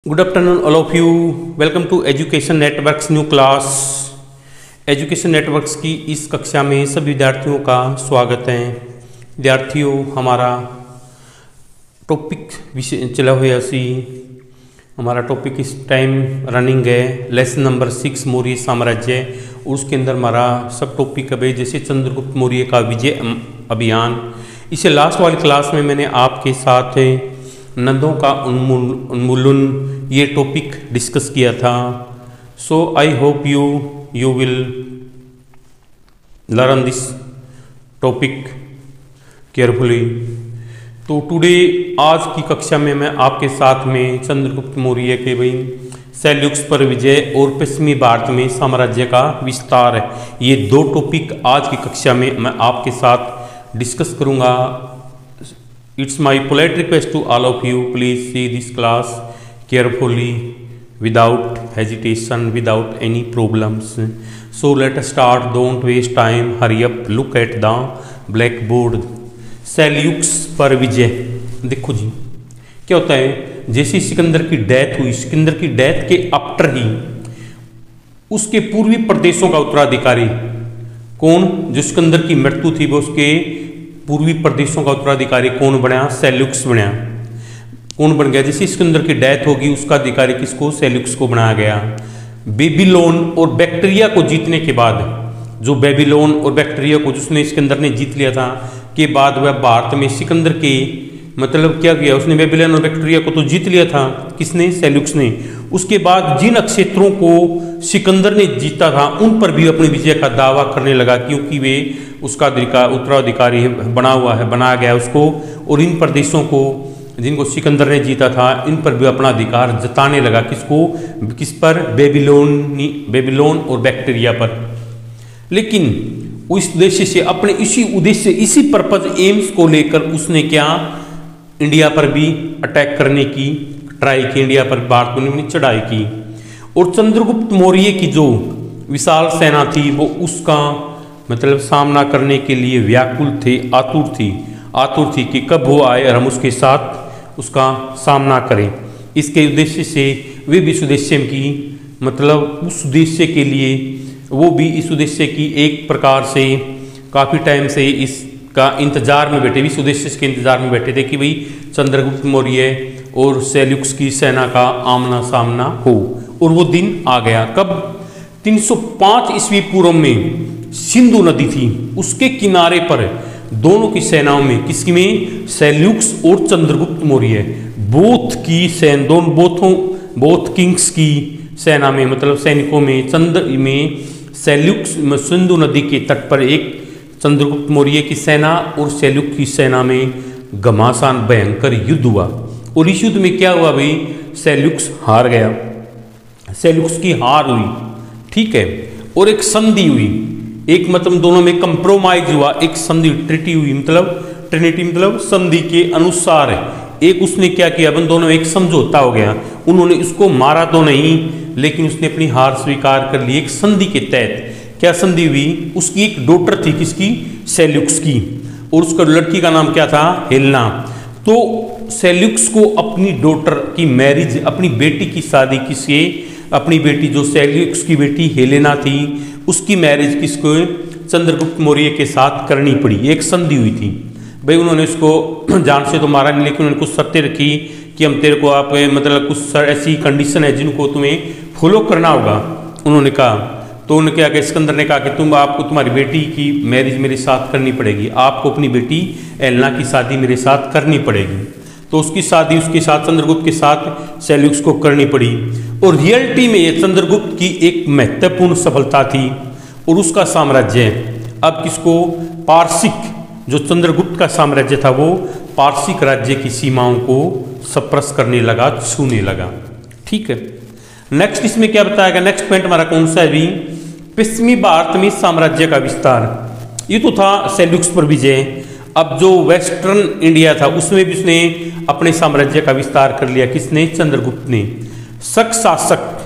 Good afternoon, all of you. Welcome to Education Networks new class. Education networks की इस कक्षा में सभी विद्यार्थियों का स्वागत है। विद्यार्थियों, हमारा टॉपिक विषय चला हुआ सी हमारा टॉपिक इस टाइम रनिंग है लेसन नंबर 6 मौर्य साम्राज्य, और उसके अंदर हमारा सब टॉपिक है जैसे चंद्रगुप्त मौर्य का विजय अभियान। इसे लास्ट वाली क्लास में मैंने आपके साथ नंदों का उन्मूलन ये टॉपिक डिस्कस किया था। So I hope you will learn this topic carefully. तो टुडे आज की कक्षा में मैं आपके साथ में चंद्रगुप्त मौर्य के सेल्यूक्स पर विजय और पश्चिमी भारत में साम्राज्य का विस्तार है, ये दो टॉपिक आज की कक्षा में मैं आपके साथ डिस्कस करूँगा। It's my polite request to all of you, please see this class carefully, without hesitation, without any problems. So let us start, don't waste time, hurry up, look at the blackboard. सेल्यूक्स पर विजय। देखो जी क्या होता है, जैसे सिकंदर की death हुई, सिकंदर की death के आफ्टर ही उसके पूर्वी प्रदेशों का उत्तराधिकारी कौन, जो सिकंदर की मृत्यु थी वो उसके पूर्वी प्रदेशों का उत्तराधिकारी कौन बना, सेल्यूक्स बना। कौन बन गया, जैसे सिकंदर की डेथ होगी उसका अधिकारी किसको, सेल्यूक्स को बनाया गया। बेबीलोन और बैक्ट्रिया को जीतने के बाद, जो बेबीलोन और बैक्ट्रिया को जिसने सिकंदर ने जीत लिया था के बाद वह भारत में सिकंदर के मतलब क्या किया, उसने बेबीलोन और बैक्ट्रिया को तो जीत लिया था, किसने, सेल्यूक्स ने। उसके बाद जिन क्षेत्रों को सिकंदर ने जीता था उन पर भी अपनी विजय का दावा करने लगा, क्योंकि वे उसका उत्तराधिकारी बना हुआ है, बनाया गया उसको। और इन प्रदेशों को जिनको सिकंदर ने जीता था इन पर भी अपना अधिकार जताने लगा, किसको, किस पर, बेबीलोन और बैक्ट्रिया पर। लेकिन उस उद्देश्य से अपने इसी उद्देश्य इसी पर्पज एम्स को लेकर उसने क्या, इंडिया पर भी अटैक करने की ट्राई की, इंडिया पर भारत में चढ़ाई की। और चंद्रगुप्त मौर्य की जो विशाल सेना थी वो उसका मतलब सामना करने के लिए व्याकुल थे, आतुर थी कि कब वो आए और हम उसके साथ उसका सामना करें। इसके उद्देश्य से वे भी इस उद्देश्य की मतलब उस उद्देश्य के लिए वो भी इस उद्देश्य की एक प्रकार से काफ़ी टाइम से इसका इंतजार में बैठे, इस उद्देश्य के इंतजार में बैठे थे कि भाई चंद्रगुप्त मौर्य और सेल्यूक्स की सेना का आमना सामना हो। और वो दिन आ गया कब, 305 ईस्वी पूर्व में सिंधु नदी थी, उसके किनारे पर दोनों की सेनाओं में, किसकी में, सेल्यूक्स और चंद्रगुप्त मौर्य, बोथ की सेना, बोथ किंग्स की सेना में मतलब सैनिकों में सेल्यूक्स सिंधु नदी के तट पर एक चंद्रगुप्त मौर्य की सेना और सेल्यूक की सेना में घमासान भयंकर युद्ध हुआ। और इस युद्ध में क्या हुआ भाई, सेल्यूक्स हार गया, सेल्यूक्स की हार हुई, ठीक है। और एक संधि हुई, एक मतलब दोनों में कंप्रोमाइज हुआ, एक संधि ट्रिटी हुई, मतलब ट्रिनिटी मतलब संधि के अनुसार एक उसने क्या किया, अपन दोनों एक समझौता हो गया। उन्होंने उसको मारा तो नहीं, लेकिन उसने अपनी हार स्वीकार कर ली। एक संधि के तहत क्या संधि हुई, उसकी एक डॉटर थी, किसकी, सेल्यूक्स की, और उसका लड़की का नाम क्या था, हेलेना। तो सेल्यूक्स को अपनी डॉटर की मैरिज, अपनी बेटी की शादी किससे, अपनी बेटी जो सेल्यूक्स की बेटी हेलेना थी उसकी मैरिज किसको, चंद्रगुप्त मौर्य के साथ करनी पड़ी। एक संधि हुई थी भाई, उन्होंने उसको जान से तो मारा नहीं, लेकिन उन्होंने कुछ शर्तें रखी कि हम तेरे को आप मतलब कुछ ऐसी कंडीशन है जिनको तुम्हें फॉलो करना होगा, उन्होंने कहा। तो उन्होंने क्या कहा, सिकंदर ने कहा कि आपको तुम्हारी बेटी की मैरिज मेरे साथ करनी पड़ेगी, आपको अपनी बेटी हेलेना की शादी मेरे साथ करनी पड़ेगी। तो उसकी शादी उसके साथ चंद्रगुप्त के साथ सेल्यूक्स को करनी पड़ी। और रियलिटी में ये चंद्रगुप्त की एक महत्वपूर्ण सफलता थी, और उसका साम्राज्य अब किसको, पारसिक, जो चंद्रगुप्त का साम्राज्य था वो पारसिक राज्य की सीमाओं को सप्रेस करने लगा, छूने लगा, ठीक है। नेक्स्ट इसमें क्या बताया गया, नेक्स्ट पॉइंट हमारा कौन सा है भी, पश्चिमी भारत में साम्राज्य का विस्तार। ये तो था सेल्यूक्स पर विजय। अब जो वेस्टर्न इंडिया था उसमें भी उसने अपने साम्राज्य का विस्तार कर लिया, किसने, चंद्रगुप्त ने। शक शासक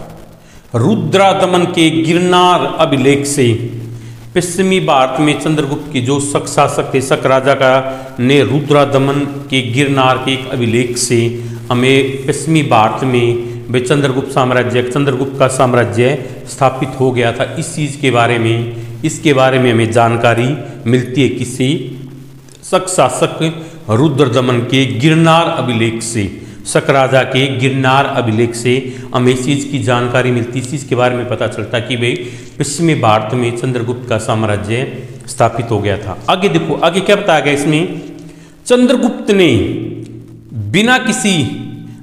रुद्रादमन के गिरनार अभिलेख से पश्चिमी भारत में चंद्रगुप्त के जो शक शासक थे, शक राजा का ने रुद्रादमन के गिरनार के एक अभिलेख से हमें पश्चिमी भारत में भाई चंद्रगुप्त साम्राज्य, चंद्रगुप्त का साम्राज्य स्थापित हो गया था। इस चीज़ के बारे में, इसके बारे में हमें जानकारी मिलती है किसी शक शासक रुद्रदमन के गिरनार अभिलेख से, शक राजा के गिरनार अभिलेख से हमें इस चीज़ की जानकारी मिलती है। इस चीज़ के बारे में पता चलता कि भाई पश्चिमी भारत में चंद्रगुप्त का साम्राज्य स्थापित हो गया था। आगे देखो, आगे क्या बताया गया इसमें, चंद्रगुप्त ने बिना किसी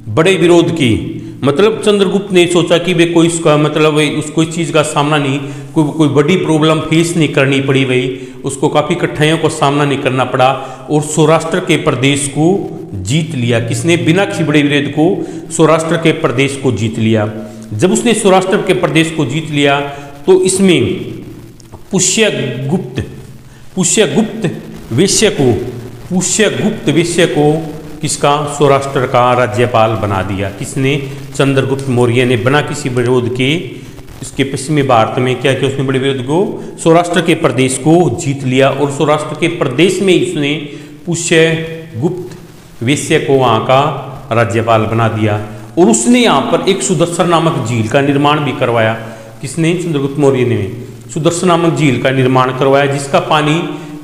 बड़े विरोध की, मतलब चंद्रगुप्त ने सोचा कि वे कोई इसका मतलब उसको इस चीज़ का सामना नहीं, कोई बड़ी प्रॉब्लम फेस नहीं करनी पड़ी, भाई उसको काफ़ी कठिनाइयों का सामना नहीं करना पड़ा और सौराष्ट्र के प्रदेश को जीत लिया। किसने? बिना किसी बड़े विरोध को सौराष्ट्र के प्रदेश को जीत लिया। जब उसने सौराष्ट्र के प्रदेश को जीत लिया तो इसमें पुष्यगुप्त वैश्य को किसका? सौराष्ट्र का राज्यपाल बना दिया। किसने? चंद्रगुप्त मौर्य ने बिना किसी विरोध के इसके पश्चिमी भारत में क्या किया? उसने बड़े विरोध को सौराष्ट्र के प्रदेश को जीत लिया और सौराष्ट्र के प्रदेश में इसने पुष्यगुप्त वैश्य को वहाँ का राज्यपाल बना दिया और उसने यहाँ पर एक सुदर्शन नामक झील का निर्माण भी करवाया। किसने? चंद्रगुप्त मौर्य ने सुदर्शन नामक झील का निर्माण करवाया, जिसका पानी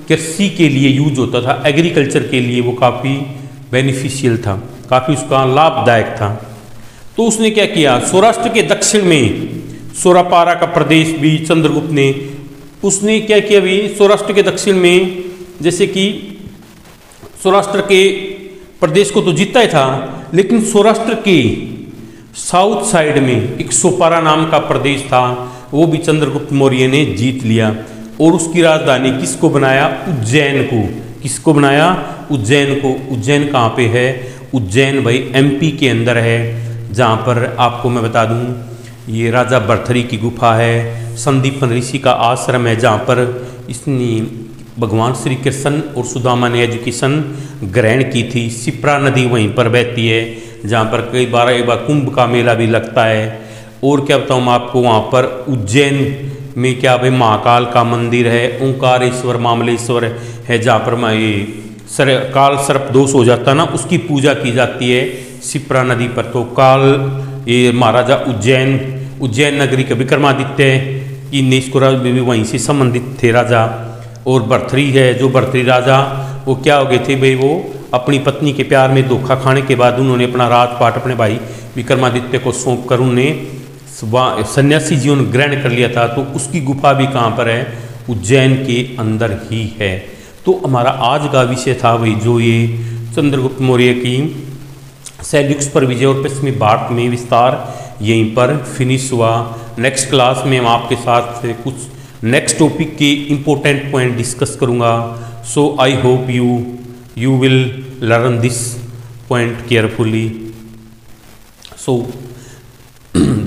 कृषि के लिए यूज होता था, एग्रीकल्चर के लिए वो काफ़ी बेनिफिशियल था, काफ़ी उसका लाभदायक था। तो उसने क्या किया? सौराष्ट्र के दक्षिण में सोरापारा का प्रदेश भी चंद्रगुप्त ने, उसने क्या किया भी? सौराष्ट्र के दक्षिण में, जैसे कि सौराष्ट्र के प्रदेश को तो जीता ही था, लेकिन सौराष्ट्र के साउथ साइड में एक सोपारा नाम का प्रदेश था, वो भी चंद्रगुप्त मौर्य ने जीत लिया और उसकी राजधानी किसको बनाया? उज्जैन को। किसको बनाया? उज्जैन को। उज्जैन कहाँ पे है? उज्जैन भाई एमपी के अंदर है, जहाँ पर आपको मैं बता दूँ ये राजा भर्तृहरि की गुफा है, संदीपन ऋषि का आश्रम है, जहाँ पर इसने भगवान श्री कृष्ण और सुदामा ने एजुकेशन ग्रहण की थी। शिप्रा नदी वहीं पर बहती है, जहाँ पर कई बार एक बार कुंभ का मेला भी लगता है। और क्या बताऊँ मैं आपको, वहाँ पर उज्जैन में क्या भाई महाकाल का मंदिर है, ओंकारेश्वर मामलेश्वर है, जहाँ पर काल सर्प दोष हो जाता ना, उसकी पूजा की जाती है शिप्रा नदी पर। तो काल ये महाराजा उज्जैन नगरी के विक्रमादित्य की इसको भी वहीं से संबंधित थे राजा। और भर्तृहरि है, जो भर्तृहरि राजा वो क्या हो गए थे भाई, वो अपनी पत्नी के प्यार में धोखा खाने के बाद उन्होंने अपना राजपाट अपने भाई विक्रमादित्य को सौंप कर उन्होंने सन्यासी जीवन ग्रहण कर लिया था। तो उसकी गुफा भी कहाँ पर है? उज्जैन के अंदर ही है। तो हमारा आज का विषय था भाई जो ये चंद्रगुप्त मौर्य की सेल्यूक्स पर विजय और पश्चिमी भारत में विस्तार यहीं पर फिनिश हुआ। नेक्स्ट क्लास में मैं आपके साथ कुछ नेक्स्ट टॉपिक के इम्पोर्टेंट पॉइंट डिस्कस करूँगा। So I hope you will learn this point carefully. So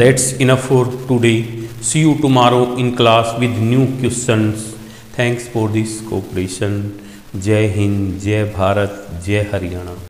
that's enough for today. See you tomorrow in class with new questions. Thanks for this cooperation. जय हिंद, जय भारत, जय हरियाणा।